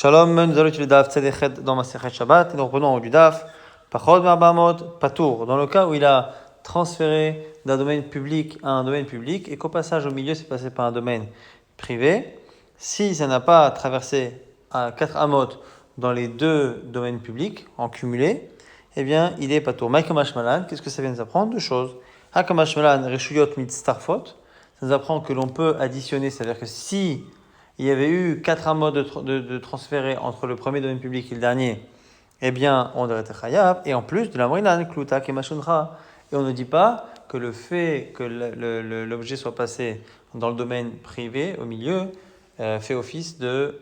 Shalom, nous allons étudier le Daf Tzedechet dans Masechet Shabbat et nous reprenons du Daf Pachod Marbamot Patour, dans le cas où il a transféré d'un domaine public à un domaine public et qu'au passage au milieu c'est passé par un domaine privé. Si ça n'a pas traversé à 4 amot dans les deux domaines publics en cumulé, eh bien il est Patour. Maïkamash Malan, qu'est-ce que ça vient nous apprendre? Deux choses. Hakamash Malan Reshuyot Mitztarfot, ça nous apprend que l'on peut additionner, c'est-à-dire que si il y avait eu 4 amots de transférés entre le premier domaine public et le dernier, eh bien, on devrait être chayav. Et en plus, de la morinan, kluta, kemashunra. Et on ne dit pas que le fait que l'objet soit passé dans le domaine privé, au milieu, fait office de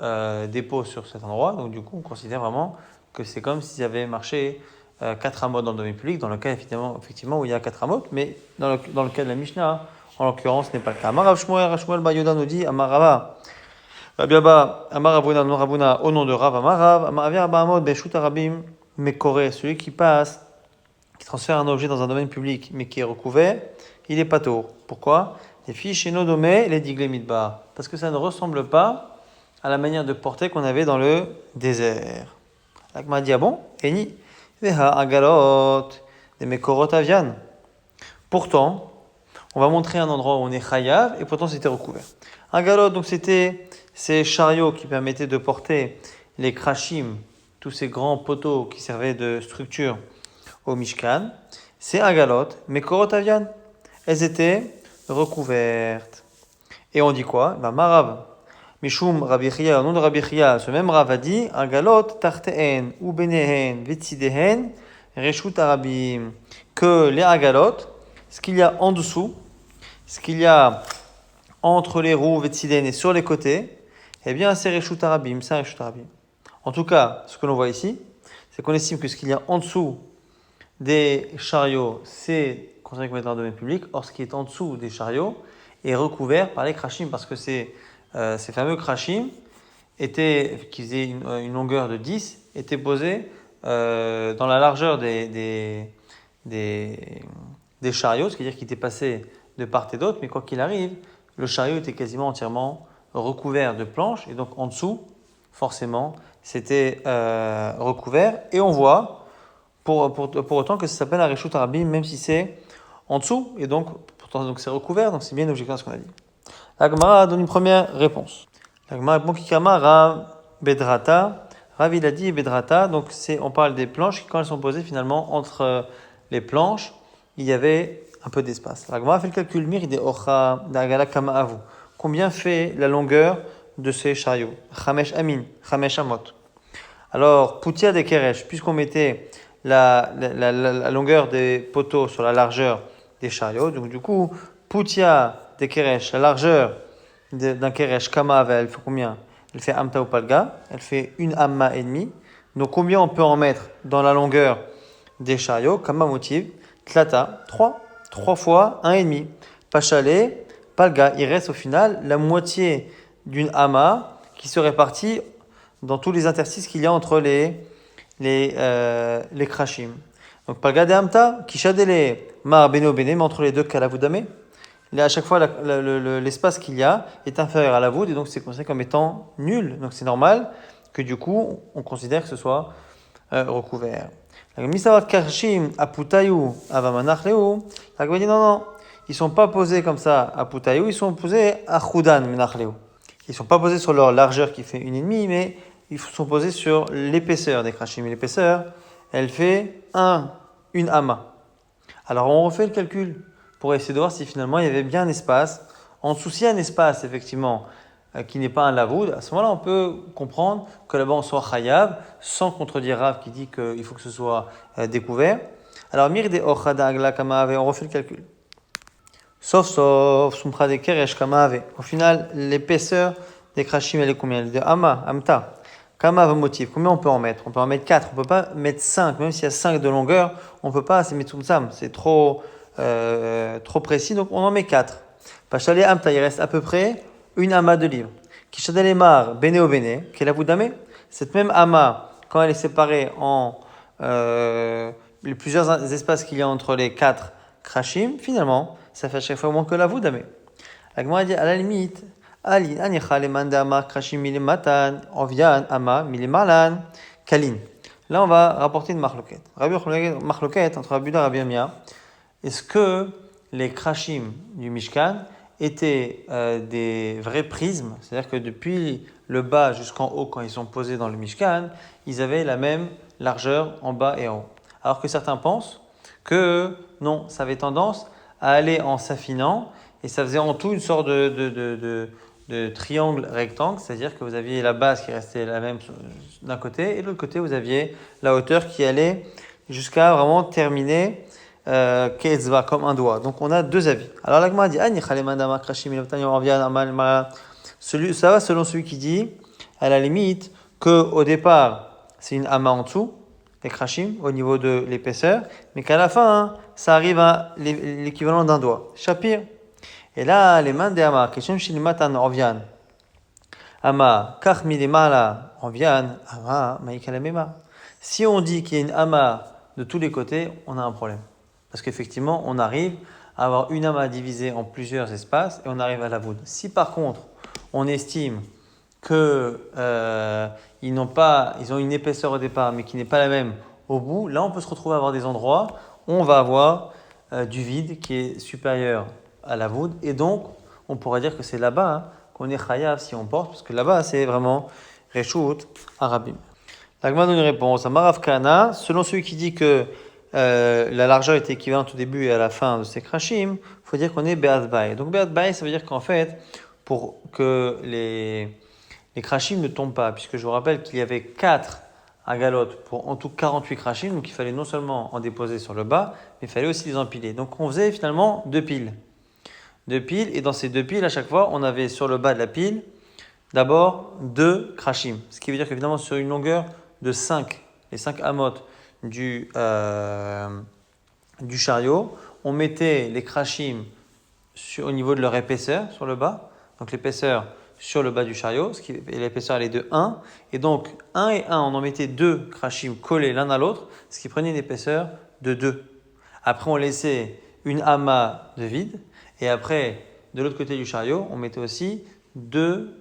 dépôt sur cet endroit. Donc, du coup, on considère vraiment que c'est comme s'il y avait marché 4 amots dans le domaine public, dans le cas, effectivement où il y a 4 amots, mais dans le cas de la Mishnah, en l'occurrence, ce n'est pas le cas. Amar Shmuel Bayoda nous dit, Amarava. Rabbi Abba, Amar Rabuna, non Rabuna, au nom de Rav, Amar Rav, Amar Avir Abba Amod, Beshut Arabim, Mekoré, celui qui passe, qui transfère un objet dans un domaine public, mais qui est recouvert, il est pato. Pourquoi? Les filles chez Nodomé, les diglé midbar. Parce que ça ne ressemble pas à la manière de porter qu'on avait dans le désert. L'Agma dit, ah bon? Eni, Veha Agalot, des Mekorot Avian. Pourtant, on va montrer un endroit où on est chayav, et pourtant c'était recouvert. Agalot, donc c'était ces chariots qui permettaient de porter les krashim, tous ces grands poteaux qui servaient de structure au Mishkan. C'est agalot, mais korot avian. Elles étaient recouvertes. Et on dit quoi? Marav. Mishum Rabbi Chia, au nom de Rabbi Chia, ce même Rav a dit agalot tarteen ou benehen vetsidehen reshut arabim. Que les agalot, ce qu'il y a en dessous, ce qu'il y a entre les roues vetsidehen et sur les côtés, eh bien, c'est Reshut Arabim, c'est un Reshut Arabim. En tout cas, ce que l'on voit ici, c'est qu'on estime que ce qu'il y a en dessous des chariots, c'est considéré comme étant un domaine public. Or, ce qui est en dessous des chariots est recouvert par les krashim, parce que ces fameux krashim, qui faisaient une longueur de 10, étaient posés dans la largeur des chariots, c'est-à-dire qu'ils étaient passés de part et d'autre, mais quoi qu'il arrive, le chariot était quasiment entièrement recouvert de planches, et donc en dessous, forcément, c'était recouvert. Et on voit, pour autant, que ça s'appelle un Reshut Arabim, même si c'est en dessous, et donc, pourtant, donc c'est recouvert, donc c'est bien objectif à ce qu'on a dit. La Gemara donne une première réponse. La Gemara répond Kikama Rav Bedrata. Rav il a dit Bedrata, donc on parle des planches, quand elles sont posées finalement entre les planches, il y avait un peu d'espace. La Gemara fait le calcul, Miride Ocha Dagala Kama Avu. Combien fait la longueur de ces chariots? Chamesh Amin, Chamesh Amot. Alors, Poutia de Keresh, puisqu'on mettait la longueur des poteaux sur la largeur des chariots, donc du coup, Poutia de Keresh, la largeur d'un Keresh, Kama, elle fait combien? Elle fait Amta ou Palga, elle fait une Amma et demi. Donc, combien on peut en mettre dans la longueur des chariots? Kama motive, Tlata, 3 fois 1,5. Pachalé, Palga, il reste au final la moitié d'une Amma qui se répartit dans tous les interstices qu'il y a entre les krashim. Donc Palga de Amta, Kishadele, Mar Beno Bene, mais entre les deux Kalavudame. À chaque fois, l'espace qu'il y a est inférieur à la voûte et donc c'est considéré comme étant nul. Donc c'est normal que du coup, on considère que ce soit recouvert. Misavat Karshim, Aputayu, Avamanachleu. La dit non. Ils ne sont pas posés comme ça à Putayu, ils sont posés à Choudan Menachleu. Ils ne sont pas posés sur leur largeur qui fait 1,5, mais ils sont posés sur l'épaisseur des krashim. L'épaisseur, elle fait une amma. Alors on refait le calcul pour essayer de voir si finalement il y avait bien un espace. En dessous, s'il y a un espace effectivement qui n'est pas un lavoud, à ce moment-là on peut comprendre que là-bas on soit chayav, sans contredire Rav qui dit qu'il faut que ce soit découvert. Alors Mirde Ochada Agla Kama, on refait le calcul. Sauf, Sumpra de Keresh, Kamave. Au final, l'épaisseur des krashim, elle est combien? De Amta. Kamave motif. Combien on peut en mettre? On peut en mettre 4. On ne peut pas mettre 5. Même s'il y a 5 de longueur, on ne peut pas se mettre Tsam. C'est trop précis. Donc, on en met 4. Pachale Amta, il reste à peu près une Amma de livre. Kishadelemar, Bene o Bene, Kelavudame. Cette même Amma, quand elle est séparée en les plusieurs espaces qu'il y a entre les 4 krashim, finalement, ça fait à chaque fois moins que la voudame. La Gemara dit, à la limite, Alin, anicha lemanda ama krashim milimatan, ovian ama milimalan, kalin. Là, on va rapporter une marloquette. Marloquette entre Rabbi Yehuda et Rabbi Amia. Est-ce que les krashim du Mishkan étaient des vrais prismes? C'est-à-dire que depuis le bas jusqu'en haut, quand ils sont posés dans le Mishkan, ils avaient la même largeur en bas et en haut. Alors que certains pensent que non, ça avait tendance à aller en s'affinant et ça faisait en tout une sorte de triangle rectangle, c'est-à-dire que vous aviez la base qui restait la même d'un côté et de l'autre côté vous aviez la hauteur qui allait jusqu'à vraiment terminer Ketzva, comme un doigt. Donc on a deux avis. Alors l'Agma dit ça va selon celui qui dit à la limite qu'au départ c'est une ama en dessous, les krashim, au niveau de l'épaisseur, mais qu'à la fin ça arrive à l'équivalent d'un doigt. Shapir. Et là, les mains des ama, question shilmatan orvian. Ama, kach milimala orvian, ama, maïkalamema. Si on dit qu'il y a une ama de tous les côtés, on a un problème. Parce qu'effectivement, on arrive à avoir une ama divisée en plusieurs espaces et on arrive à la voûte. Si par contre, on estime que ils ont une épaisseur au départ, mais qui n'est pas la même au bout, là, on peut se retrouver à avoir des endroits où on va avoir du vide qui est supérieur à la voûte, et donc on pourrait dire que c'est là-bas qu'on est chayav si on porte, parce que là-bas c'est vraiment Reshut Arabim. L'Agma donne une réponse à Marav Kana, selon celui qui dit que la largeur est équivalente au début et à la fin de ces krashim, il faut dire qu'on est Be'at Bay. Donc Be'at Bay, ça veut dire qu'en fait, pour que les krashim ne tombent pas, puisque je vous rappelle qu'il y avait 4 agalotes pour en tout 48 krashim, donc il fallait non seulement en déposer sur le bas, mais il fallait aussi les empiler. Donc on faisait finalement 2 piles. 2 piles, et dans ces 2 piles, à chaque fois, on avait sur le bas de la pile, d'abord 2 krashim. Ce qui veut dire que finalement, sur une longueur de 5, les 5 amot du chariot, on mettait les krashim au niveau de leur épaisseur, sur le bas. Donc l'épaisseur sur le bas du chariot, et l'épaisseur elle est de 1. Et donc 1 et 1, on en mettait 2 krashim collés l'un à l'autre, ce qui prenait une épaisseur de 2. Après, on laissait une ama de vide. Et après, de l'autre côté du chariot, on mettait aussi 2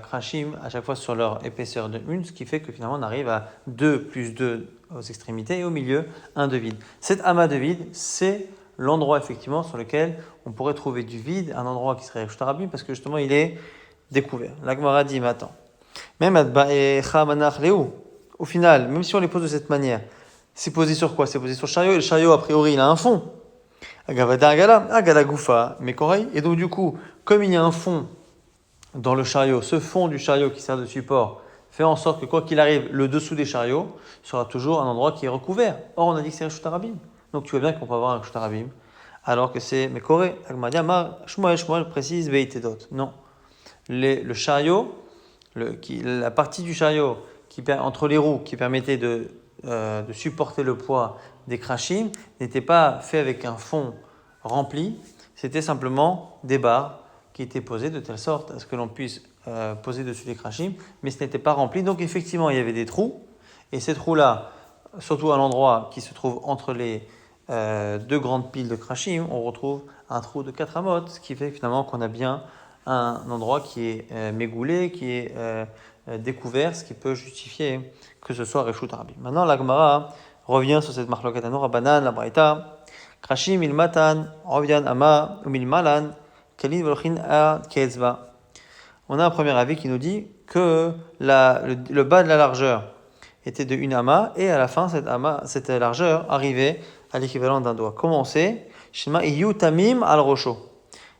krashim à chaque fois sur leur épaisseur de 1, ce qui fait que finalement on arrive à 2 plus 2 aux extrémités et au milieu, 1 de vide. Cet amas de vide, c'est l'endroit effectivement sur lequel on pourrait trouver du vide, un endroit qui serait Reshut Arabim parce que justement il est découvert. La Gemara dit, mais attends, même au final, même si on les pose de cette manière, c'est posé sur quoi? C'est posé sur le chariot, et le chariot a priori il a un fond. Agala Goufa, mais Koraï. Et donc, du coup, comme il y a un fond dans le chariot, ce fond du chariot qui sert de support fait en sorte que, quoi qu'il arrive, le dessous des chariots sera toujours un endroit qui est recouvert. Or, on a dit que c'est Reshut Arabim. Donc, tu vois bien qu'on peut avoir un Reshut Arabim, alors que c'est Mekoré. Agmadiama, Shmuel précise Veitedot. Non. Le chariot, la partie du chariot entre les roues qui permettait de supporter le poids des krashim n'était pas fait avec un fond rempli, c'était simplement des barres qui étaient posées de telle sorte à ce que l'on puisse poser dessus les krashim, mais ce n'était pas rempli. Donc effectivement, il y avait des trous, et ces trous-là, surtout à l'endroit qui se trouve entre les 2 grandes piles de krashim, on retrouve un trou de 4 amot, ce qui fait finalement qu'on a bien un endroit qui est mégoulé, qui est découvert, ce qui peut justifier que ce soit Reshut Arabim. Maintenant, la Gemara revient sur cette marloquette Rabbanan, la Braïta, Krashim ilmatan, Ovian ama, umilmalan, Kalin volchin a Ketzva. On a un premier avis qui nous dit que le bas de la largeur était de une ama, et à la fin, cette largeur arrivait à l'équivalent d'un doigt. Comment on sait? Shema iyu tamim al rosho.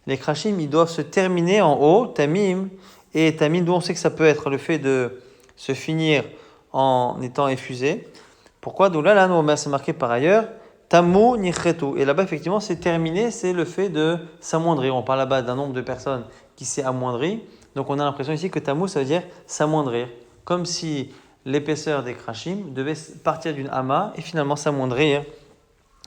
Les krashim, ils doivent se terminer en haut, tamim, et tamim, d'où on sait que ça peut être le fait de se finir en étant effusé. Pourquoi? Donc là, c'est marqué par ailleurs, tamu nichetu. Et là-bas, effectivement, c'est terminé, c'est le fait de s'amoindrir. On parle là-bas d'un nombre de personnes qui s'est amoindri. Donc on a l'impression ici que tamu, ça veut dire s'amoindrir. Comme si l'épaisseur des krashim devait partir d'une ama et finalement s'amoindrir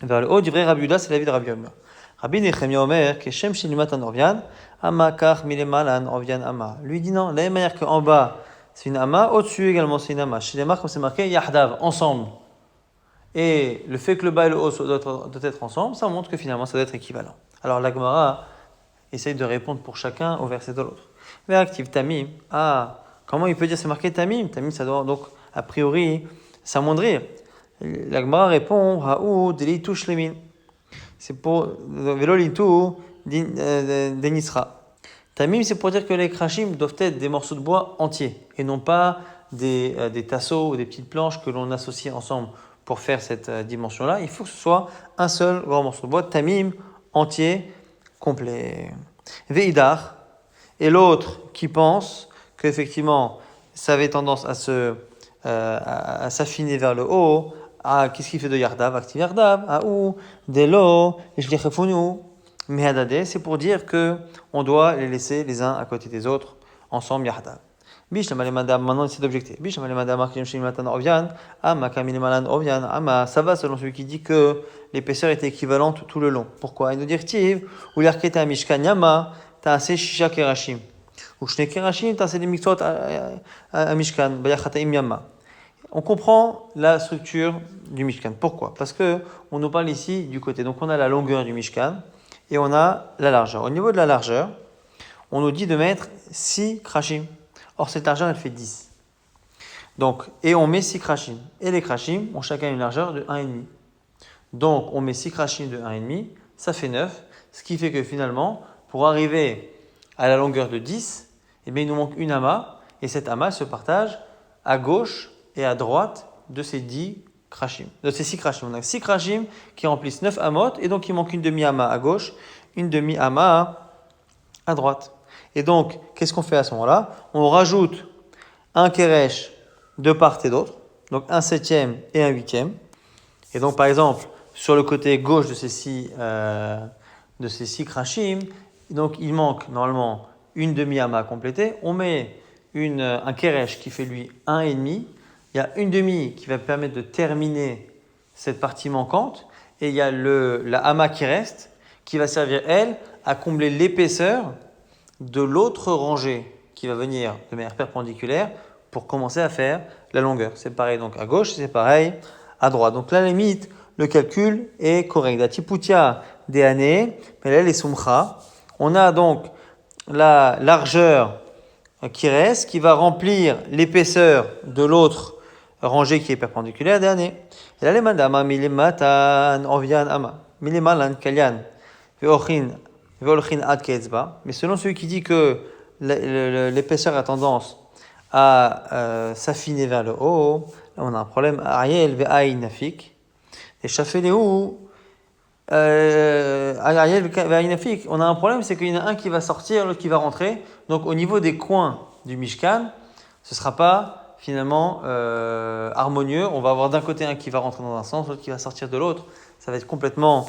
vers le haut. Du vrai Rabbi Yehuda, c'est l'avis de Rabbi Omer. Rabbi Nechemia Omer, que Shem Shilmatan Orvian, Ama Kach Milemalan Orvian Ama. Lui dit non, la même manière qu'en bas, c'est une ama, au-dessus également c'est une ama. Chez les marques, comme c'est marqué, Yahdav, ensemble. Et le fait que le bas et le haut doivent être ensemble, ça montre que finalement ça doit être équivalent. Alors la Gemara essaye de répondre pour chacun au verset de l'autre. Active tamim. Ah, comment il peut dire c'est marqué tamim? Tamim, ça doit donc, a priori, s'amoindrir. La Gemara répond, Haou, delitu shlemin. C'est pour velolitu denisra. Tamim, c'est pour dire que les krashim doivent être des morceaux de bois entiers et non pas des tasseaux ou des petites planches que l'on associe ensemble pour faire cette dimension-là. Il faut que ce soit un seul grand morceau de bois, tamim, entier, complet. Veidar, et l'autre qui pense qu'effectivement ça avait tendance à s'affiner vers le haut. Ah, qu'est-ce qu'il fait de yardav? Active yardav. Ah, ou delo, jlichefunu. Mehadade, c'est pour dire que on doit les laisser les uns à côté des autres, ensemble yardav. Bish le madame, maintenant c'est d'objecter. Bish le madame marqué chez matan ovian, ama kamil malan ovian, ama ça va selon celui qui dit que l'épaisseur était équivalente tout le long. Pourquoi? Il nous dit tiv ou l'arketa mishkan yama ta'ase shisha kerashim. Ou shne kerashim ta'ase des mitzvot à mishkan bayachataim yama. On comprend la structure du Mishkan. Pourquoi? Parce que on nous parle ici du côté. Donc on a la longueur du Mishkan et on a la largeur. Au niveau de la largeur, on nous dit de mettre 6 krashim. Or cette largeur, elle fait 10. Donc, et on met 6 krashim. Et les krashim ont chacun une largeur de 1,5. Donc on met 6 krashim de 1,5, ça fait 9. Ce qui fait que finalement, pour arriver à la longueur de 10, eh bien, il nous manque une amas. Et cette amas se partage à gauche et à droite de ces 10 krashim, de ces 6 krashim. On a 6 krashim qui remplissent 9 amot, et donc il manque une demi-ama à gauche, une demi-ama à droite. Et donc, qu'est-ce qu'on fait à ce moment-là? On rajoute un keresh de part et d'autre, donc un septième et un huitième. Et donc, par exemple, sur le côté gauche de ces 6 krashim, donc il manque normalement une demi-ama à compléter. On met un keresh qui fait lui 1,5. Il y a une demi qui va permettre de terminer cette partie manquante, et il y a la hama qui reste, qui va servir, elle, à combler l'épaisseur de l'autre rangée qui va venir de manière perpendiculaire pour commencer à faire la longueur. C'est pareil donc à gauche, c'est pareil à droite. Donc là, la limite, le calcul est correct. La tiputia des années, mais là, les sumcha. On a donc la largeur qui reste, qui va remplir l'épaisseur de l'autre rangée qui est perpendiculaire des années. Et là, les madama, milimatan, ovian, ama, milimalan, kalyan, veochin ad ketzba. Mais selon celui qui dit que l'épaisseur a tendance à s'affiner vers le haut, là, on a un problème. Ariel ve'aïn nafik. Et chafeléou, Ariel ve'aïn nafik. On a un problème, c'est qu'il y en a un qui va sortir, l'autre qui va rentrer. Donc, au niveau des coins du Mishkan, ce ne sera pas finalement harmonieux. On va avoir d'un côté un qui va rentrer dans un sens, l'autre qui va sortir de l'autre. Ça va être complètement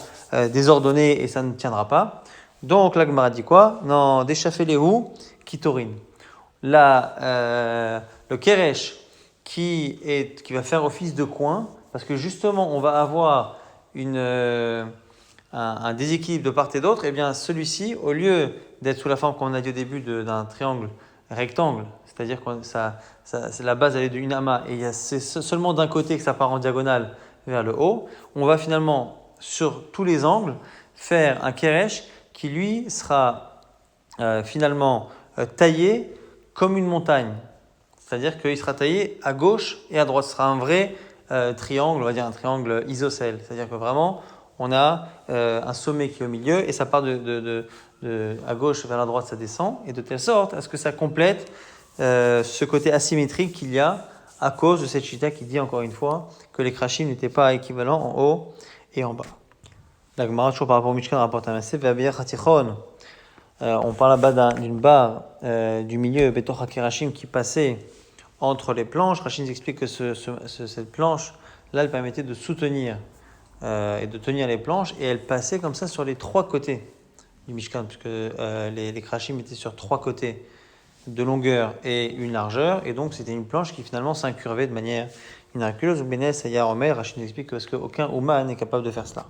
désordonné et ça ne tiendra pas. Donc la Gemara dit quoi? Non, d'échaffeléhu kitorin. Le keresh qui va faire office de coin, parce que justement on va avoir un déséquilibre de part et d'autre. Et bien celui-ci, au lieu d'être sous la forme qu'on a dit au début d'un triangle rectangle, c'est-à-dire que c'est la base elle est d'une ama et c'est seulement d'un côté que ça part en diagonale vers le haut, on va finalement sur tous les angles faire un keresh qui lui sera finalement taillé comme une montagne, c'est-à-dire qu'il sera taillé à gauche et à droite. Ce sera un vrai triangle, on va dire un triangle isocèle, c'est-à-dire que vraiment on a un sommet qui est au milieu et ça part à gauche vers la droite, ça descend, et de telle sorte à ce que ça complète ce côté asymétrique qu'il y a à cause de cette chita qui dit encore une fois que les krashim n'étaient pas équivalents en haut et en bas. La Gemara, toujours par rapport au Mishkan, rapporte un verset, on parle là-bas d'une barre du milieu, Betoch HaKerashim, qui passait entre les planches. Rachid nous explique que cette planche-là, elle permettait de soutenir et de tenir les planches, et elle passait comme ça sur les 3 côtés du Mishkan, puisque les Krashim étaient sur 3 côtés de longueur et une largeur, et donc c'était une planche qui finalement s'incurvait de manière miraculeuse. Benes Ayar Omer, Rachid nous explique que parce qu'aucun Ouman n'est capable de faire cela.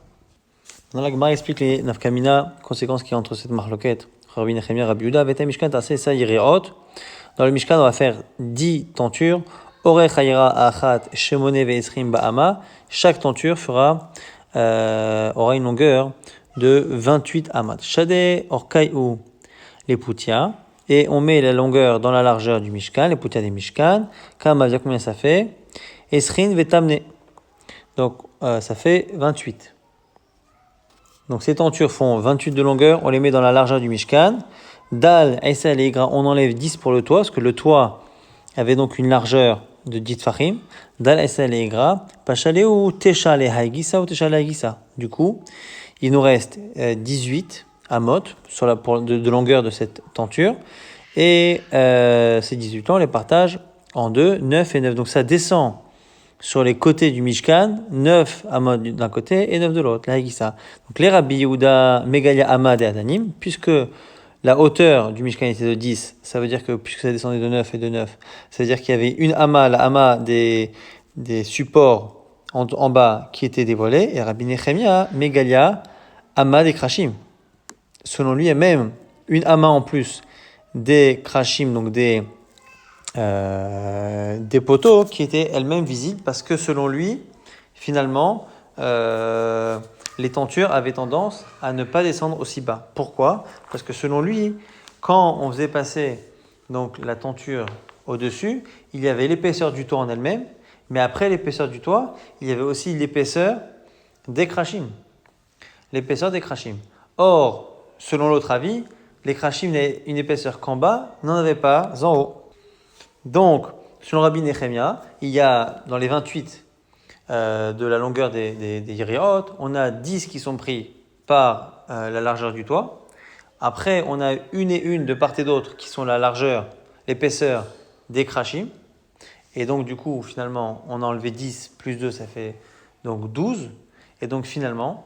Dans la Gemara explique les nafkamina, conséquences qu'il y a entre cette marloquette. Rabbi Nechemia, Rabbi Yehuda, Beta Mishkan Taseh Sa Yireot. Dans le Mishkan, on va faire 10 tentures. Ore Chayira Achat Shemone Ve'esrim Ba'ama. Chaque tenture aura une longueur de 28 amat. Shade Orkaiu les Poutia. et on met la longueur dans la largeur du Mishkan, les poutia des Mishkan. Combien ça fait? Esrin vetamne. Donc, ça fait 28. Donc, ces tentures font 28 de longueur, on les met dans la largeur du Mishkan. Dal, Aïssa et Igra, on enlève 10 pour le toit, parce que le toit avait donc une largeur de 10 tfachim. Dal, Aïssa et Igra, Pachale ou Teshale Haïgisa ou Teshale Haïgisa. Du coup, il nous reste 18 amot de longueur de cette tenture. Et ces 18 ans, on les partage en deux, 9 et 9. Donc ça descend sur les côtés du Mishkan, 9 amot d'un côté et 9 de l'autre, la Haïgisa. Donc les Rabbi Yehuda, Megalia Amad et Adanim, puisque la hauteur du Mishkan était de 10, ça veut dire que puisque ça descendait de 9 et de 9, ça veut dire qu'il y avait une Ama, la Ama des supports en bas qui étaient dévoilés, et Rabbi Nechemia, Megalia Ama des Krashim. Selon lui, il y a même une Ama en plus des Krashim, donc des poteaux qui étaient elles-mêmes visibles, parce que selon lui, finalement, les tentures avaient tendance à ne pas descendre aussi bas. Pourquoi? Parce que selon lui, quand on faisait passer donc la tenture au-dessus, il y avait l'épaisseur du toit en elle-même, mais après l'épaisseur du toit, il y avait aussi l'épaisseur des krashim. L'épaisseur des krashim. Or, selon l'autre avis, les krashim n'avaient une épaisseur qu'en bas, n'en avaient pas en haut. Donc, selon Rabbi Nechemia, il y a dans les 28 de la longueur des Yeriot, on a 10 qui sont pris par la largeur du toit. Après, on a une et une de part et d'autre qui sont la largeur, l'épaisseur des krashim. Et donc, du coup, finalement, on a enlevé 10 plus 2, ça fait donc 12. Et donc, finalement,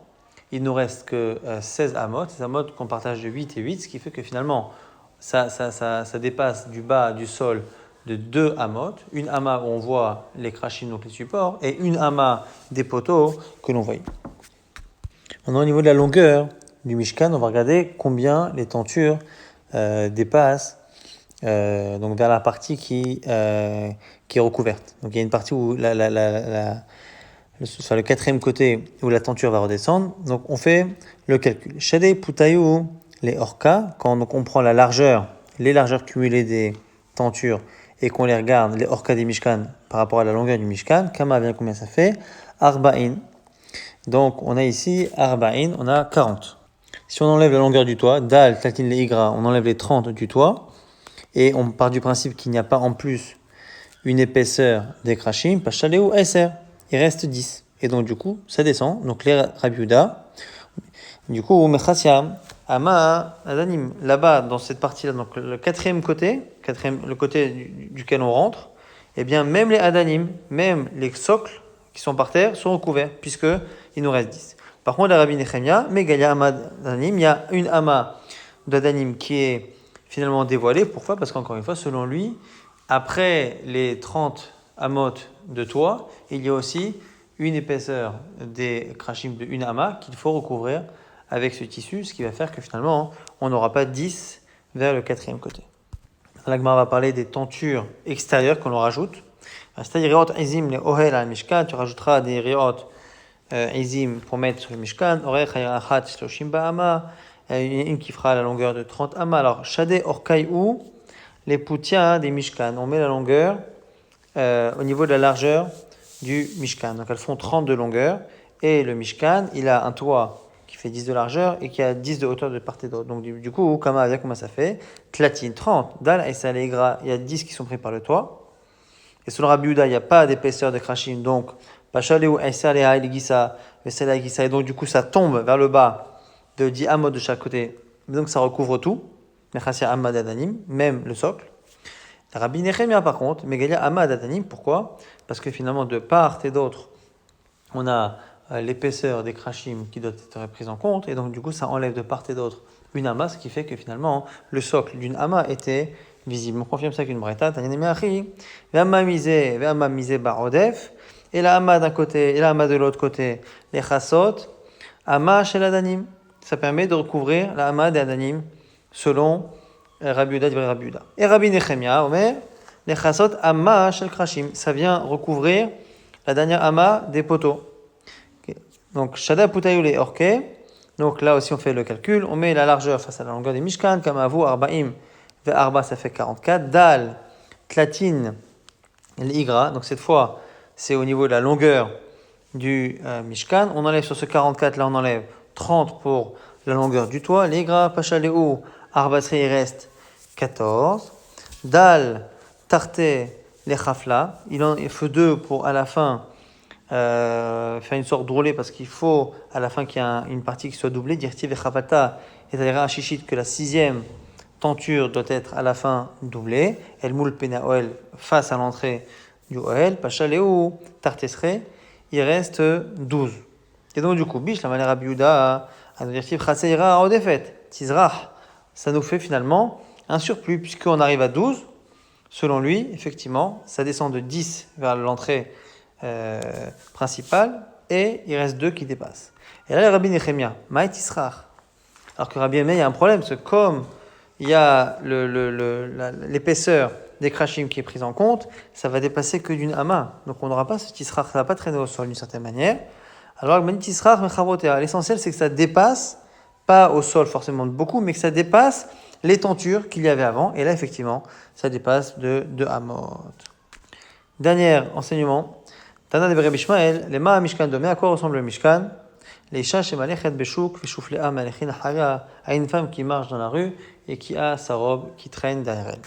il nous reste que 16 amot. Ces amot qu'on partage de 8 et 8, ce qui fait que finalement, ça dépasse du bas du sol de 2 amot, une ama où on voit les krashim, donc les supports, et une ama des poteaux que l'on voit. Maintenant, au niveau de la longueur du Mishkan, on va regarder combien les tentures dépassent donc vers la partie qui est recouverte. Donc il y a une partie où sur le quatrième côté où la tenture va redescendre. Donc on fait le calcul. Shadei Putayou, les orka, quand donc on prend la largeur, les largeurs cumulées des tentures et qu'on les regarde, les orka des Mishkan, par rapport à la longueur du Mishkan, Kama bien combien ça fait? Arba'in. Donc on a ici Arba'in, on a 40. Si on enlève la longueur du toit, Dal, Taltin, les Igra, on enlève les 30 du toit, et on part du principe qu'il n'y a pas en plus une épaisseur des krashim, Pachaleu, SR, il reste 10. Et donc du coup, ça descend. Donc les Rabbi Yehuda, du coup, Mechasia, Ama, Adanim, là-bas, dans cette partie-là, donc le quatrième côté, le côté duquel on rentre, eh bien, même les Adanim, même les socles qui sont par terre, sont recouverts, puisqu'il nous reste 10. Par contre, la Rabbi Nechemia, Megalia Ama d'Adanim, il y a une Ama d'Adanim qui est finalement dévoilée. Pourquoi? Parce qu'encore une fois, selon lui, après les 30 amot de toit, il y a aussi une épaisseur des krashim de une ama qu'il faut recouvrir avec ce tissu, ce qui va faire que finalement, on n'aura pas 10 vers le quatrième côté. La Gemara va parler des tentures extérieures qu'on rajoute. C'est-à-dire, riot izim les ohel al mishkan, tu rajouteras des riot izim pour mettre sur le mishkan, orech hayachat shloshim ba'ama, une qui fera la longueur de 30 ama. Alors, shade orkaïou, les poutia des mishkan, on met la longueur au niveau de la largeur du Mishkan. Donc elles font 30 de longueur et le Mishkan, il a un toit qui fait 10 de largeur et qui a 10 de hauteur de part et d'autre. Donc du coup, comment ça fait? Tlatine, 30. Dal et Salégra, il y a 10 qui sont pris par le toit. Et selon Rabbi Yehuda, il n'y a pas d'épaisseur de krashim. Donc, Pachaleu, Aïsalea, Gisa, Vesela, Gisa. Et donc du coup, ça tombe vers le bas de 10 amot de chaque côté. Donc ça recouvre tout. Mechassia Amad Adanim, même le socle. Rabbi Nechemia par contre, Megalia Amad Adanim, pourquoi? Parce que finalement, de part et d'autre, on a l'épaisseur des krashim qui doit être prise en compte, et donc du coup, ça enlève de part et d'autre une ama, ce qui fait que finalement, le socle d'une ama était visible. On confirme ça avec une braïta, Tanyanemeachi, Ve'ama misé barodef, et la ama d'un côté, et la ama de l'autre côté, les chassot, ama shel Adanim. Ça permet de recouvrir la ama des Adanim selon Rabbi Yehuda, Rabbi Yehuda. Et Rabbi Nechemia, Omer, les chassot amma shel krashim. Ça vient recouvrir la dernière amma des poteaux. Okay. Donc, shada putayou les orke. Donc là aussi, on fait le calcul. On met la largeur face à la longueur des mishkan, comme avo arba'im Arba, ça fait 44. Dal, tlatin, l'igra. Donc cette fois, c'est au niveau de la longueur du Mishkan. On enlève sur ce 44, là on enlève 30 pour la longueur du toit. L'igra, pachaléou, arbasri, il reste 14. Dal, tarte, les khafla. Il faut 2 pour à la fin faire une sorte de roulé parce qu'il faut à la fin qu'il y ait une partie qui soit doublée. Dirtiv et chavata, c'est-à-dire un chichit que la 6e tenture doit être à la fin doublée. El moul pena oel face à l'entrée du oel. Pachaléou, tartesre, il reste 12. Et donc du coup, biche, la manière abiouda, à nous dirtiv chaseira au défaite. Tizrach, ça nous fait finalement un surplus puisqu'on arrive à 12. Selon lui, effectivement, ça descend de 10 vers l'entrée principale et il reste 2 qui dépassent. Et là, le Rabbi Nechemia, Maït Israch. Alors que Rabbi Yemei, il y a un problème, parce que comme il y a l'épaisseur des krashim qui est prise en compte, ça va dépasser que d'une ama. Donc on n'aura pas ce Israch, ça ne va pas traîner au sol d'une certaine manière. Alors, Maït Israch, Mechavotea, l'essentiel c'est que ça dépasse, pas au sol forcément de beaucoup, mais que ça dépasse les tentures qu'il y avait avant. Et là, effectivement, ça dépasse de 2 amot. Dernier enseignement. Tana de Rabbi Ishmael, les ma Mishkan domé, à quoi ressemble le Mishkan? Les chats chez Malechet Beshuk, Veshuflea Malechin Haga, à une femme qui marche dans la rue et qui a sa robe qui traîne derrière elle.